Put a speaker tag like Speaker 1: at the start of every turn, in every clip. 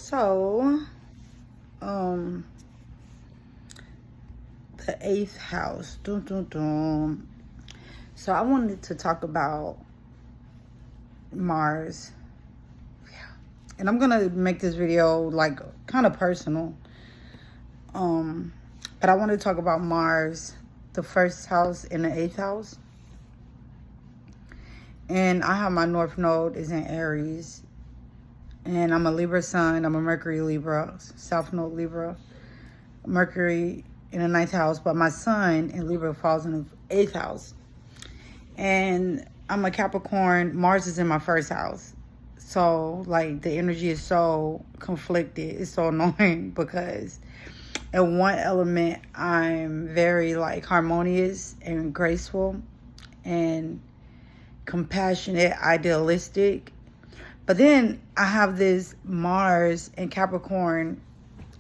Speaker 1: So, um, the eighth house. Dun, dun, dun. So I wanted to talk about Mars. Yeah. And I'm gonna make this video like kind of personal. But I want to talk about Mars, the first house and the eighth house. And I have my North Node is in Aries. And I'm a Libra sun. I'm a Mercury Libra, South Node Libra. Mercury in the ninth house, but my sun in Libra falls in the eighth house. And I'm a Capricorn. Mars is in my first house. So, like, the energy is so conflicted. It's so annoying because in one element, I'm very, like, harmonious and graceful and compassionate, idealistic. But then I have this Mars in Capricorn.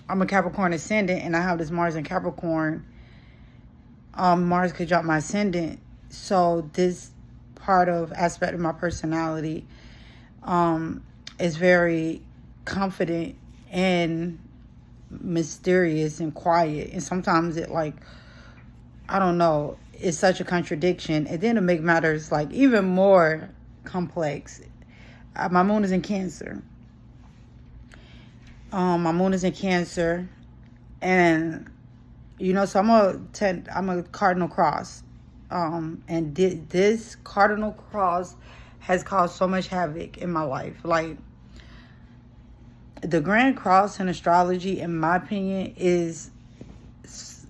Speaker 1: I'm a Capricorn ascendant, and I have this Mars in Capricorn. Mars could drop my ascendant. So this part of aspect of my personality is very confident and mysterious and quiet. And sometimes it, like, I don't know, it's such a contradiction. And then to make matters, like, even more complex, my moon is in Cancer. My moon is in Cancer, and so I'm a cardinal cross, and this cardinal cross has caused so much havoc in my life. Like, the Grand Cross in astrology, in my opinion, is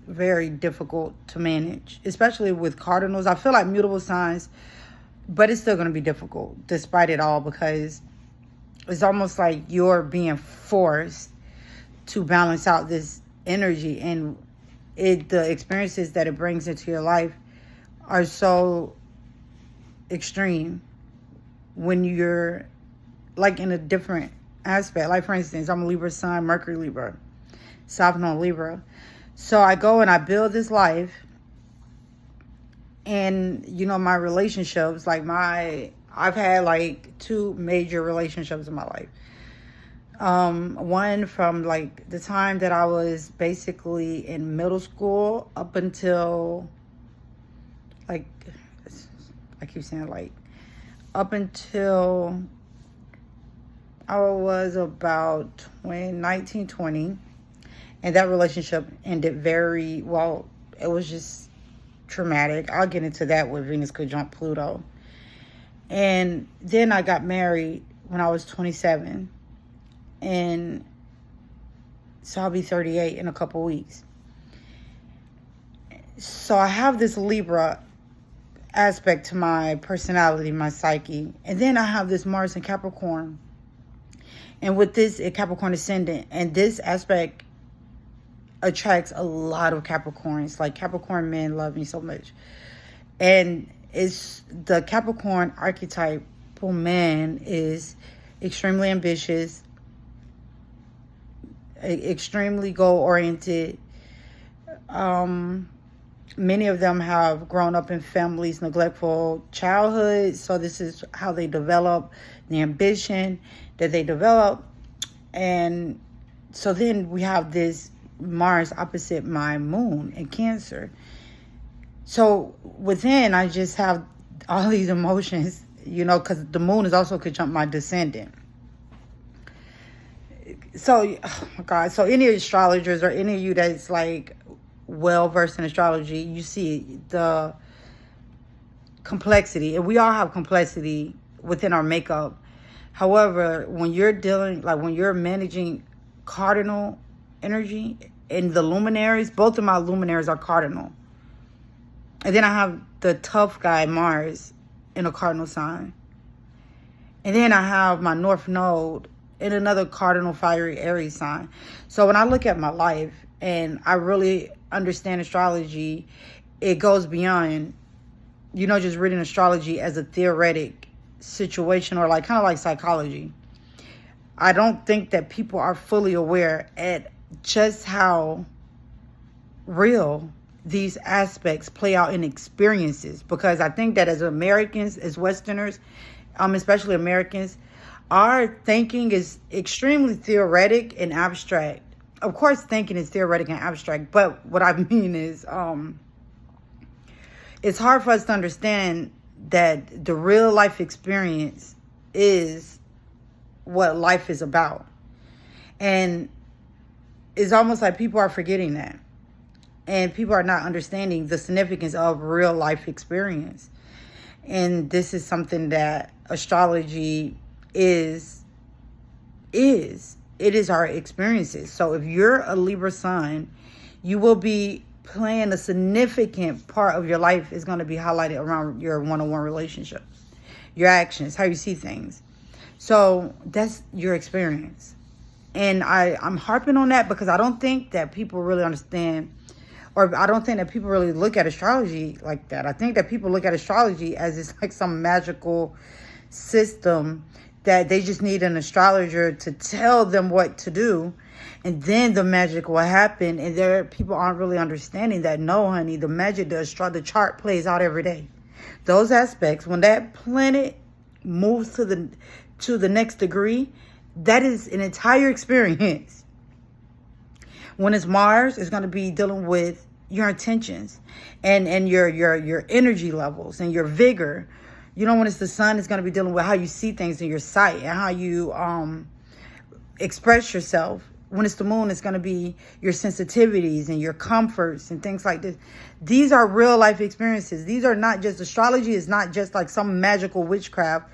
Speaker 1: very difficult to manage, especially with cardinals. I feel like mutable signs, but it's still going to be difficult despite it all, because it's almost like you're being forced to balance out this energy, and the experiences that it brings into your life are so extreme when you're like in a different aspect. Like, for instance, I'm a Libra sun, Mercury Libra, South Node Libra. So I go and I build this life, and my relationships, like I've had like 2 major relationships in my life. One from like the time that I was basically in middle school up until, like, I keep saying like, up until I was about 19, 20. And that relationship ended very well. It was just traumatic. I'll get into that with Venus conjunct Pluto. And then I got married when I was 27. And so I'll be 38 in a couple weeks. So I have this Libra aspect to my personality, my psyche. And then I have this Mars in Capricorn. And with this Capricorn ascendant, and this aspect attracts a lot of Capricorns. Like, Capricorn men love me so much. And it's the Capricorn archetypal man is extremely ambitious, extremely goal-oriented. Many of them have grown up in families, neglectful childhood. So this is how they develop the ambition that they develop. And so then we have this Mars opposite my moon in Cancer. So within, I just have all these emotions, because the moon is also conjunct my descendant. So, oh my God. So any astrologers or any of you that's like well-versed in astrology, you see the complexity. And we all have complexity within our makeup. However, when you're managing cardinal energy and the luminaries, both of my luminaries are cardinal. And then I have the tough guy, Mars, in a cardinal sign. And then I have my North Node in another cardinal fiery Aries sign. So when I look at my life and I really understand astrology, it goes beyond, just reading astrology as a theoretic situation, or like kind of like psychology. I don't think that people are fully aware at just how real these aspects play out in experiences, because I think that as Americans, as Westerners, especially Americans, our thinking is extremely theoretic and abstract. Of course, thinking is theoretic and abstract, but what I mean is, it's hard for us to understand that the real life experience is what life is about. And it's almost like people are forgetting that. And people are not understanding the significance of real life experience. And this is something that astrology is. It is our experiences. So if you're a Libra sign, you will be playing a significant part of your life is going to be highlighted around your one-on-one relationships, your actions, how you see things. So that's your experience. And I'm harping on that because I don't think that people really understand, or I don't think that people really look at astrology like that. I think that people look at astrology as it's like some magical system that they just need an astrologer to tell them what to do, and then the magic will happen. And people aren't really understanding that. No, honey, the magic, the chart plays out every day. Those aspects, when that planet moves to the next degree, that is an entire experience. When it's Mars, it's going to be dealing with your intentions and your energy levels and your vigor. You know, when it's the Sun, it's going to be dealing with how you see things in your sight and how you express yourself. When it's the Moon, it's going to be your sensitivities and your comforts and things like this. These are real life experiences. These are not just, astrology is not just like some magical witchcraft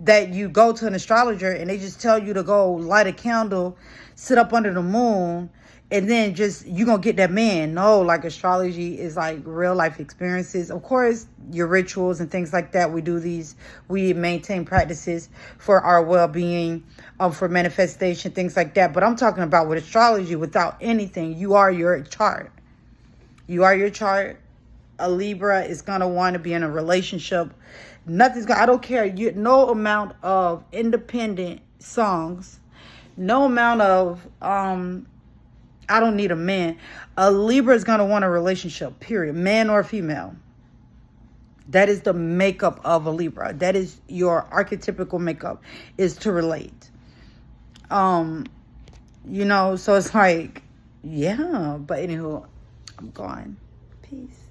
Speaker 1: that you go to an astrologer and they just tell you to go light a candle, sit up under the moon, and then just you're going to get that man. No, like astrology is like real life experiences. Of course, your rituals and things like that. We maintain practices for our well-being, for manifestation, things like that. But I'm talking about with astrology, without anything, you are your chart. You are your chart. A Libra is going to want to be in a relationship. I don't care. No amount of independent songs, no amount of, I don't need a man. A Libra is going to want a relationship, period. Man or female. That is the makeup of a Libra. That is your archetypical makeup, is to relate. So it's like, yeah. But anywho, I'm gone. Peace.